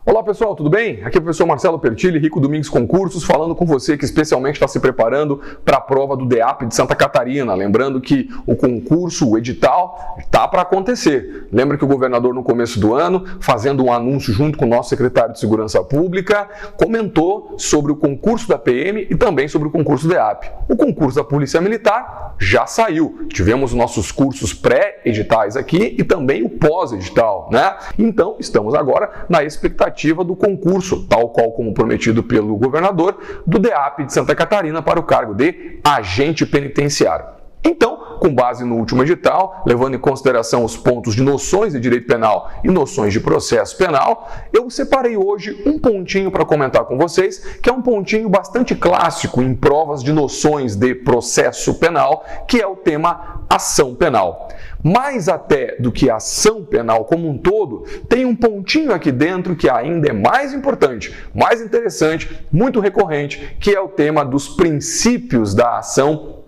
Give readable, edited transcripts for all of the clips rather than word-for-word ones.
Olá pessoal, tudo bem? Aqui é o professor Marcelo Pertilli, Rico Domingues Concursos, falando com você que especialmente está se preparando para a prova do DEAP de Santa Catarina. Lembrando que o concurso, o edital, está para acontecer. Lembra que o governador no começo do ano, fazendo um anúncio junto com o nosso secretário de Segurança Pública, comentou sobre o concurso da PM e também sobre o concurso do DEAP. O concurso da Polícia Militar já saiu. Tivemos nossos cursos pré-editais aqui e também o pós-edital, né? Então, estamos agora na expectativa do concurso, tal qual como prometido pelo governador, do DEAP de Santa Catarina para o cargo de agente penitenciário. Então, com base no último edital, levando em consideração os pontos de noções de direito penal e noções de processo penal, eu separei hoje um pontinho para comentar com vocês, que é um pontinho bastante clássico em provas de noções de processo penal, que é o tema ação penal. Mais até do que a ação penal como um todo, tem um pontinho aqui dentro que ainda é mais importante, mais interessante, muito recorrente, que é o tema dos princípios da ação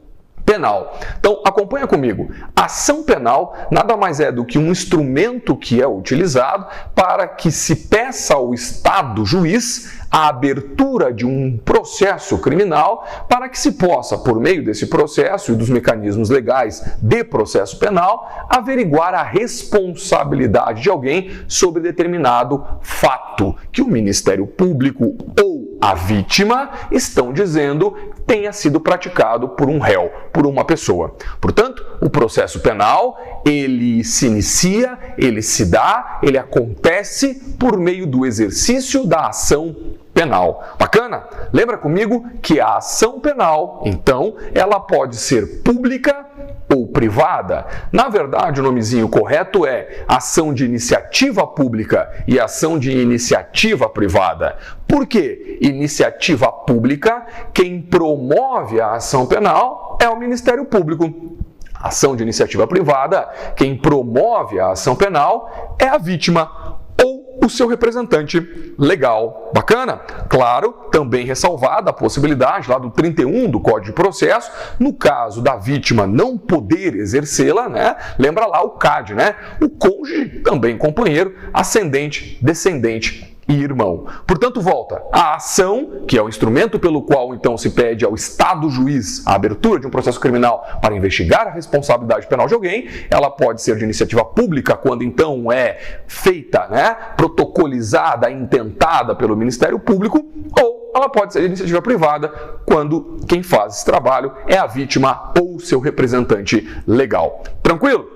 penal. Então, acompanha comigo. A ação penal nada mais é do que um instrumento que é utilizado para que se peça ao Estado juiz a abertura de um processo criminal para que se possa, por meio desse processo e dos mecanismos legais de processo penal, averiguar a responsabilidade de alguém sobre determinado fato que o Ministério Público ou a vítima estão dizendo tenha sido praticado por um réu, por uma pessoa. Portanto, o processo penal, ele se inicia, ele se dá, ele acontece por meio do exercício da ação penal. Bacana? Lembra comigo que a ação penal, então, ela pode ser pública ou privada. Na verdade, o nomezinho correto é ação de iniciativa pública e ação de iniciativa privada. Por quê? Iniciativa pública, quem promove a ação penal é o Ministério Público. Ação de iniciativa privada, quem promove a ação penal é a vítima ou o seu representante legal. Bacana? Claro, também ressalvada a possibilidade lá do 31 do Código de Processo, no caso da vítima não poder exercê-la, né? Lembra lá o CAD, né? O cônjuge, também companheiro, ascendente, descendente e irmão. Portanto, volta. A ação, que é o instrumento pelo qual então se pede ao Estado juiz a abertura de um processo criminal para investigar a responsabilidade penal de alguém, ela pode ser de iniciativa pública quando então é feita, né, protocolizada, intentada pelo Ministério Público, ou ela pode ser de iniciativa privada quando quem faz esse trabalho é a vítima ou seu representante legal. Tranquilo?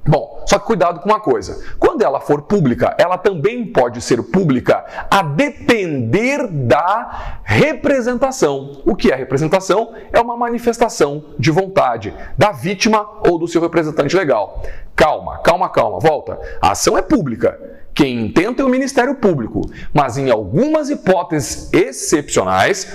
Bom, só que cuidado com uma coisa. Quando ela for pública, ela também pode ser pública a depender da representação. O que é representação? É uma manifestação de vontade da vítima ou do seu representante legal. Calma, volta. A ação é pública. Quem intenta é o Ministério Público, mas em algumas hipóteses excepcionais,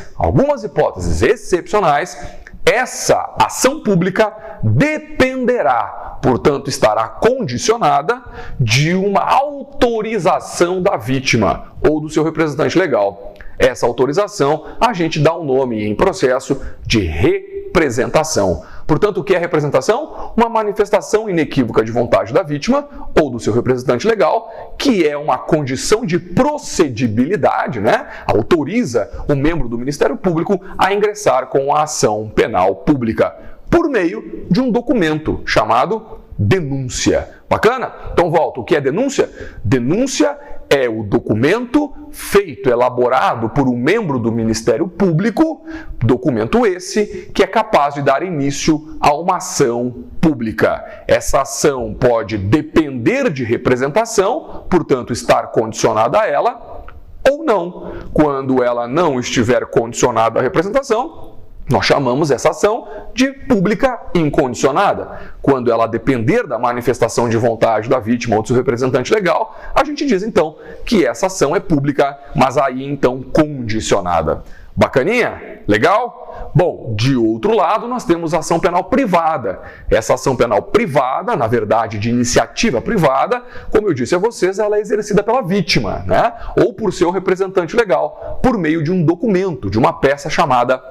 essa ação pública dependerá, portanto, estará condicionada de uma autorização da vítima ou do seu representante legal. Essa autorização a gente dá um nome em processo de representação. Portanto, o que é representação? Uma manifestação inequívoca de vontade da vítima ou do seu representante legal, que é uma condição de procedibilidade, né? Autoriza o membro do Ministério Público a ingressar com a ação penal pública por meio de um documento chamado denúncia. Bacana? Então volta. O que é denúncia? Denúncia é o documento feito, elaborado por um membro do Ministério Público, documento esse que é capaz de dar início a uma ação pública. Essa ação pode depender de representação, portanto estar condicionada a ela, ou não. Quando ela não estiver condicionada à representação, nós chamamos essa ação de pública incondicionada. Quando ela depender da manifestação de vontade da vítima ou do seu representante legal, a gente diz então que essa ação é pública, mas aí então condicionada. Bacaninha? Legal? Bom, de outro lado, nós temos a ação penal privada. Essa ação penal privada, na verdade de iniciativa privada, como eu disse a vocês, ela é exercida pela vítima, né? Ou por seu representante legal, por meio de um documento, de uma peça chamada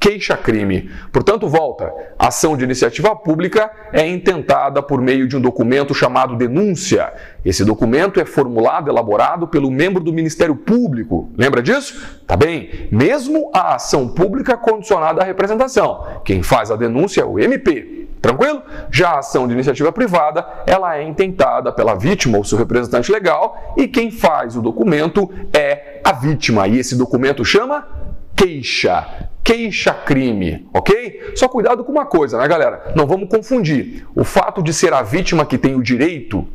queixa-crime. Portanto, volta. A ação de iniciativa pública é intentada por meio de um documento chamado denúncia. Esse documento é formulado, elaborado pelo membro do Ministério Público. Lembra disso? Tá bem? Mesmo a ação pública condicionada à representação. Quem faz a denúncia é o MP. Tranquilo? Já a ação de iniciativa privada, ela é intentada pela vítima ou seu representante legal e quem faz o documento é a vítima. E esse documento chama queixa. Queixa-crime, ok? Só cuidado com uma coisa, né, galera? Não vamos confundir. O fato de ser a vítima que tem o direito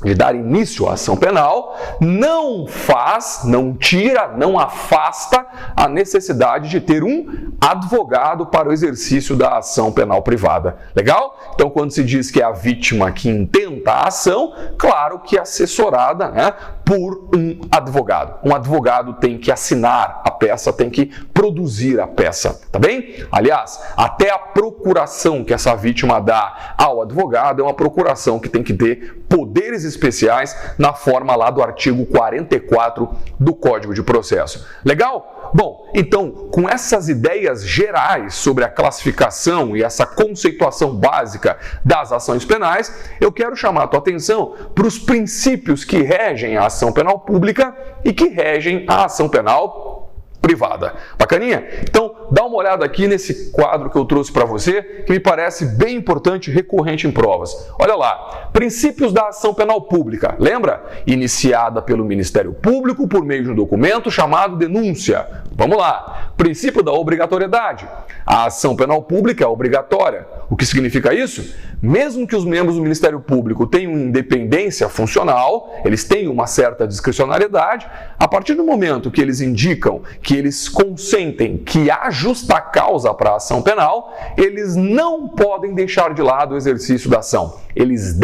de dar início à ação penal não faz, não tira, não afasta a necessidade de ter um advogado para o exercício da ação penal privada. Legal? Então, quando se diz que é a vítima que intenta a ação, claro que é assessorada, né, por um advogado. Um advogado tem que assinar a peça, tem que produzir a peça, tá bem? Aliás, até a procuração que essa vítima dá ao advogado é uma procuração que tem que ter poderes especiais na forma lá do artigo 44 do Código de Processo. Legal? Bom, então, com essas ideias gerais sobre a classificação e essa conceituação básica das ações penais, eu quero chamar a tua atenção para os princípios que regem a ação penal pública e que regem a ação penal privada. Bacaninha? Então, dá uma olhada aqui nesse quadro que eu trouxe para você, que me parece bem importante e recorrente em provas. Olha lá, princípios da ação penal pública. Lembra? Iniciada pelo Ministério Público por meio de um documento chamado denúncia. Vamos lá. Princípio da obrigatoriedade. A ação penal pública é obrigatória. O que significa isso? Mesmo que os membros do Ministério Público tenham independência funcional, eles têm uma certa discricionariedade, a partir do momento que eles indicam que eles consentem que há justa causa para a ação penal, eles não podem deixar de lado o exercício da ação. Eles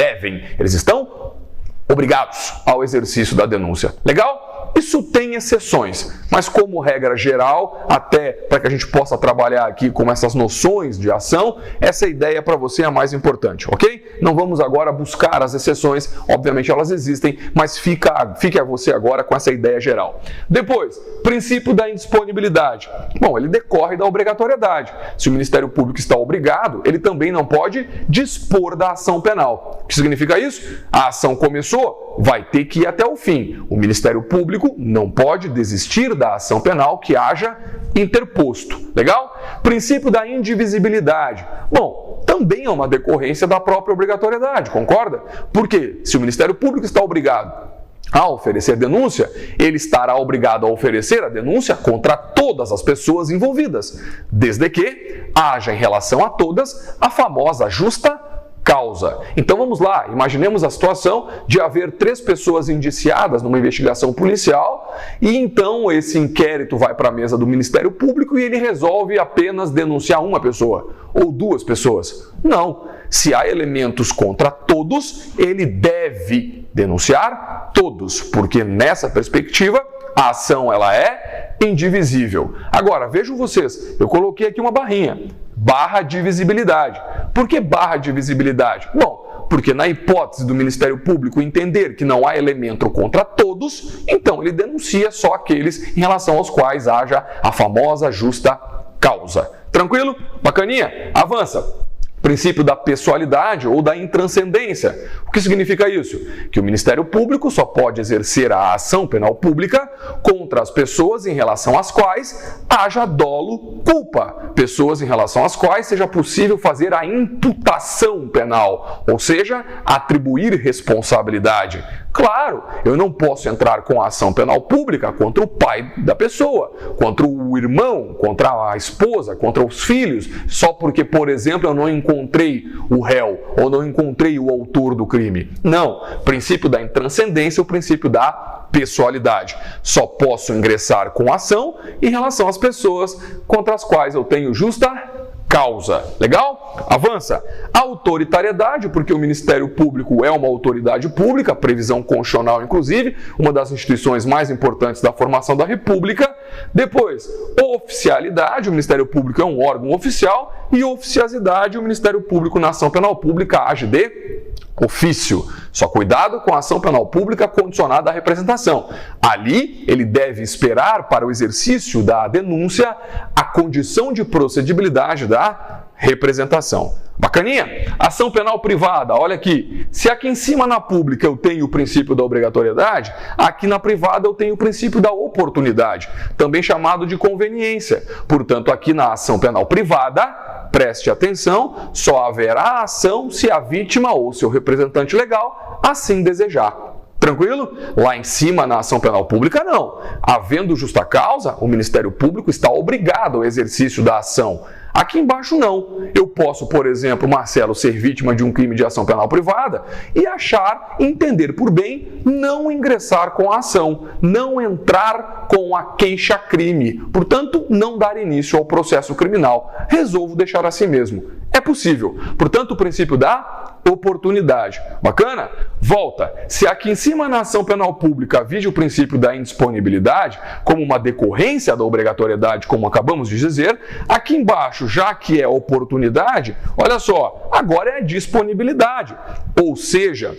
estão obrigados ao exercício da denúncia. Legal? Isso tem exceções, mas como regra geral, até para que a gente possa trabalhar aqui com essas noções de ação, essa ideia para você é a mais importante, ok? Não vamos agora buscar as exceções, obviamente elas existem, mas fique a você agora com essa ideia geral. Depois, princípio da indisponibilidade. Bom, ele decorre da obrigatoriedade. Se o Ministério Público está obrigado, ele também não pode dispor da ação penal. O que significa isso? A ação começou, vai ter que ir até o fim. O Ministério Público não pode desistir da ação penal que haja interposto. Legal? Princípio da indivisibilidade. Bom, também é uma decorrência da própria obrigatoriedade, concorda? Porque se o Ministério Público está obrigado a oferecer denúncia, ele estará obrigado a oferecer a denúncia contra todas as pessoas envolvidas, desde que haja em relação a todas a famosa justa causa. Então vamos lá, imaginemos a situação de haver 3 pessoas indiciadas numa investigação policial e então esse inquérito vai para a mesa do Ministério Público e ele resolve apenas denunciar uma pessoa ou 2 pessoas. Não, se há elementos contra todos, ele deve denunciar todos, porque nessa perspectiva a ação ela é indivisível. Agora, vejam vocês, eu coloquei aqui uma barrinha. Barra divisibilidade. Por que barra divisibilidade? Bom, porque na hipótese do Ministério Público entender que não há elemento contra todos, então ele denuncia só aqueles em relação aos quais haja a famosa justa causa. Tranquilo? Bacaninha? Avança. Princípio da pessoalidade ou da intranscendência. O que significa isso? Que o Ministério Público só pode exercer a ação penal pública contra as pessoas em relação às quais haja dolo culpa. Pessoas em relação às quais seja possível fazer a imputação penal, ou seja, atribuir responsabilidade. Claro, eu não posso entrar com a ação penal pública contra o pai da pessoa, contra o irmão, contra a esposa, contra os filhos, só porque, por exemplo, eu não encontrei o réu ou não encontrei o autor do crime. Não, princípio da intranscendência, o princípio da pessoalidade. Só posso ingressar com ação em relação às pessoas contra as quais eu tenho justa causa. Legal? Avança. Autoritariedade, porque o Ministério Público é uma autoridade pública, previsão constitucional inclusive, uma das instituições mais importantes da formação da República. Depois, oficialidade, o Ministério Público é um órgão oficial, e oficiosidade, o Ministério Público na ação penal pública age de ofício. Só cuidado com a ação penal pública condicionada à representação. Ali, ele deve esperar para o exercício da denúncia a condição de procedibilidade da representação. Bacaninha? Ação penal privada, olha aqui. Se aqui em cima na pública eu tenho o princípio da obrigatoriedade, aqui na privada eu tenho o princípio da oportunidade, também chamado de conveniência. Portanto, aqui na ação penal privada, preste atenção, só haverá ação se a vítima ou seu representante legal assim desejar. Tranquilo? Lá em cima, na ação penal pública, não. Havendo justa causa, o Ministério Público está obrigado ao exercício da ação. Aqui embaixo, não. Eu posso, por exemplo, Marcelo, ser vítima de um crime de ação penal privada e achar, entender por bem, não ingressar com a ação, não entrar com a queixa-crime. Portanto, não dar início ao processo criminal. Resolvo deixar assim mesmo. É possível. Portanto, o princípio da oportunidade. Bacana? Volta. Se aqui em cima na ação penal pública vige o princípio da indisponibilidade como uma decorrência da obrigatoriedade, como acabamos de dizer, aqui embaixo, já que é oportunidade, olha só, agora é disponibilidade. Ou seja,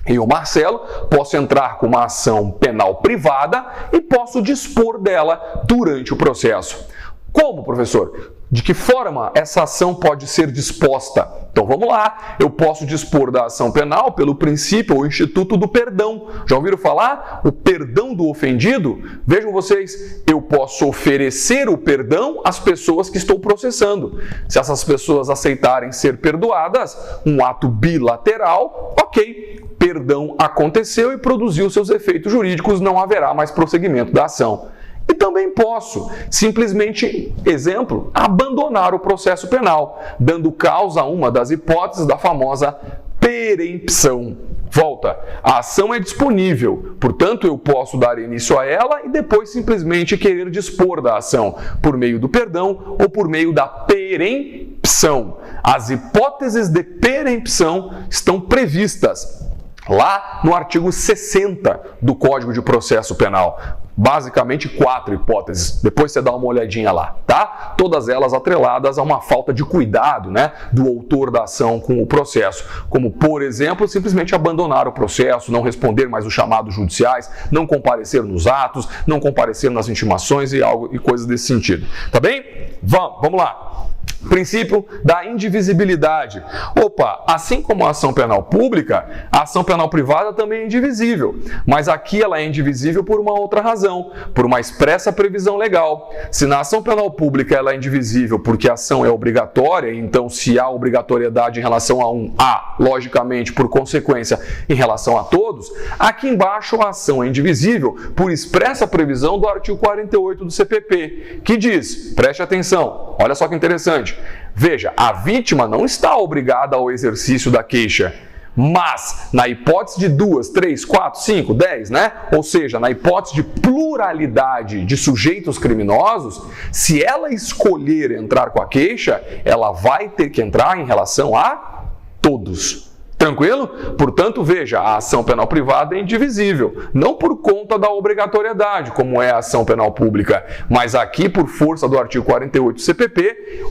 eu, Marcelo, posso entrar com uma ação penal privada e posso dispor dela durante o processo. Como, professor? De que forma essa ação pode ser disposta? Então vamos lá, eu posso dispor da ação penal pelo princípio ou instituto do perdão. Já ouviram falar? O perdão do ofendido? Vejam vocês, eu posso oferecer o perdão às pessoas que estou processando. Se essas pessoas aceitarem ser perdoadas, um ato bilateral, ok, perdão aconteceu e produziu seus efeitos jurídicos, não haverá mais prosseguimento da ação. E também posso, simplesmente, exemplo, abandonar o processo penal, dando causa a uma das hipóteses da famosa perempção. Volta, a ação é disponível, portanto eu posso dar início a ela e depois simplesmente querer dispor da ação, por meio do perdão ou por meio da perempção. As hipóteses de perempção estão previstas lá no artigo 60 do Código de Processo Penal. Basicamente 4 hipóteses, depois você dá uma olhadinha lá, tá? Todas elas atreladas a uma falta de cuidado, né, do autor da ação com o processo, como, por exemplo, simplesmente abandonar o processo, não responder mais os chamados judiciais, não comparecer nos atos, não comparecer nas intimações e coisas desse sentido, tá bem? Vamos lá. Princípio da indivisibilidade. Opa, assim como a ação penal pública, a ação penal privada também é indivisível. Mas aqui ela é indivisível por uma outra razão, por uma expressa previsão legal. Se na ação penal pública ela é indivisível porque a ação é obrigatória, então se há obrigatoriedade em relação a um, há, logicamente, por consequência, em relação a todos, aqui embaixo a ação é indivisível por expressa previsão do artigo 48 do CPP, que diz, preste atenção, olha só que interessante, veja, a vítima não está obrigada ao exercício da queixa, mas na hipótese de 2, 3, 4, 5, 10, né? Ou seja, na hipótese de pluralidade de sujeitos criminosos, se ela escolher entrar com a queixa, ela vai ter que entrar em relação a todos. Tranquilo? Portanto, veja, a ação penal privada é indivisível, não por conta da obrigatoriedade, como é a ação penal pública, mas aqui, por força do artigo 48 do CPP,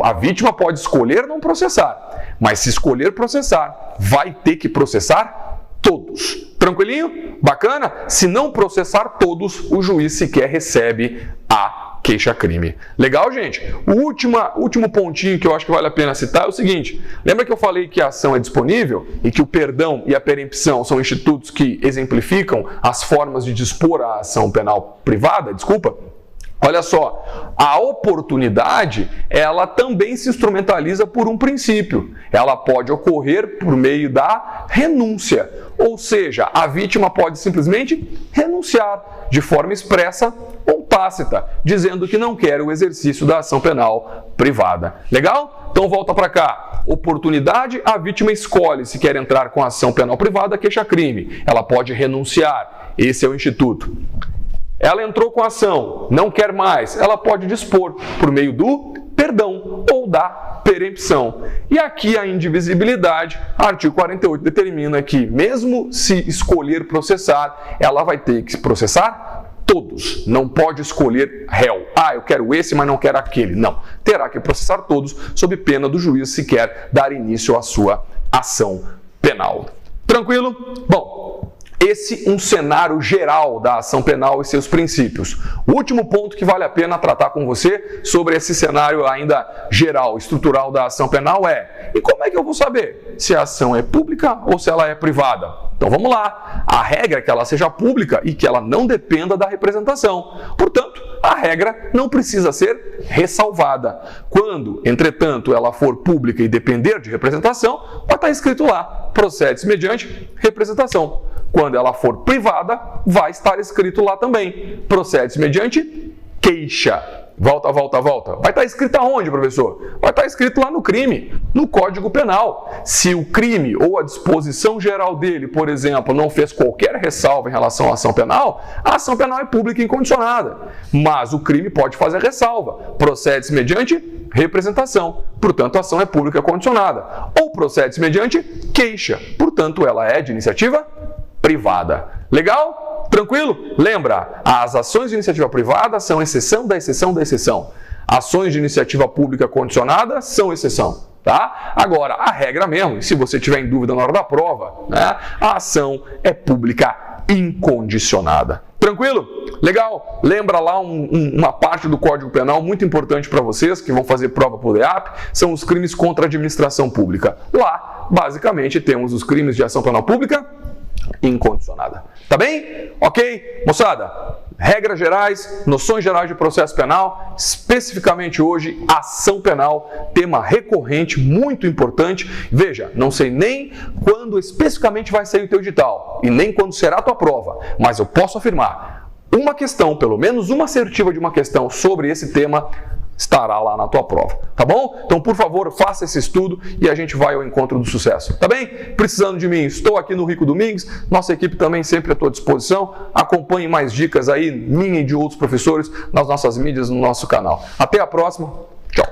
a vítima pode escolher não processar, mas se escolher processar, vai ter que processar todos. Tranquilinho? Bacana? Se não processar todos, o juiz sequer recebe a queixa-crime. Legal, gente? O último pontinho que eu acho que vale a pena citar é o seguinte. Lembra que eu falei que a ação é disponível e que o perdão e a perempção são institutos que exemplificam as formas de dispor a ação penal privada? Desculpa. Olha só, a oportunidade, ela também se instrumentaliza por um princípio. Ela pode ocorrer por meio da renúncia, ou seja, a vítima pode simplesmente renunciar de forma expressa ou tácita, dizendo que não quer o exercício da ação penal privada. Legal? Então volta para cá. Oportunidade, a vítima escolhe se quer entrar com a ação penal privada, queixa-crime. Ela pode renunciar. Esse é o instituto. Ela entrou com a ação, não quer mais, ela pode dispor por meio do perdão ou da perempção. E aqui a indivisibilidade, artigo 48 determina que, mesmo se escolher processar, ela vai ter que processar todos. Não pode escolher réu. Ah, eu quero esse, mas não quero aquele. Não. Terá que processar todos, sob pena do juiz se quer dar início à sua ação penal. Tranquilo? Bom, esse um cenário geral da ação penal e seus princípios. O último ponto que vale a pena tratar com você sobre esse cenário ainda geral, estrutural da ação penal é: e como é que eu vou saber se a ação é pública ou se ela é privada? Então vamos lá. A regra é que ela seja pública e que ela não dependa da representação. Portanto, a regra não precisa ser ressalvada. Quando, entretanto, ela for pública e depender de representação, vai estar escrito lá: procede-se mediante representação. Quando ela for privada, vai estar escrito lá também: procede-se mediante queixa. Volta. Vai estar escrito aonde, professor? Vai estar escrito lá no crime, no Código Penal. Se o crime ou a disposição geral dele, por exemplo, não fez qualquer ressalva em relação à ação penal, a ação penal é pública e incondicionada. Mas o crime pode fazer ressalva. Procede-se mediante representação. Portanto, a ação é pública e condicionada. Ou procede-se mediante queixa. Portanto, ela é de iniciativa privada. Legal? Tranquilo? Lembra, as ações de iniciativa privada são exceção da exceção da exceção. Ações de iniciativa pública condicionada são exceção, tá? Agora, a regra mesmo, e se você tiver em dúvida na hora da prova, né, a ação é pública incondicionada. Tranquilo? Legal? Lembra lá uma parte do Código Penal muito importante para vocês que vão fazer prova por DEAP, são os crimes contra a administração pública. Lá, basicamente, temos os crimes de ação penal pública incondicionada. Tá bem? Ok? Moçada, regras gerais, noções gerais de processo penal, especificamente hoje, ação penal, tema recorrente, muito importante. Veja, não sei nem quando especificamente vai sair o teu edital e nem quando será a tua prova, mas eu posso afirmar, uma questão, pelo menos uma assertiva de uma questão sobre esse tema estará lá na tua prova, tá bom? Então, por favor, faça esse estudo e a gente vai ao encontro do sucesso, tá bem? Precisando de mim, estou aqui no Rico Domingues, nossa equipe também sempre à tua disposição. Acompanhe mais dicas aí, minha e de outros professores, nas nossas mídias, no nosso canal. Até a próxima, tchau!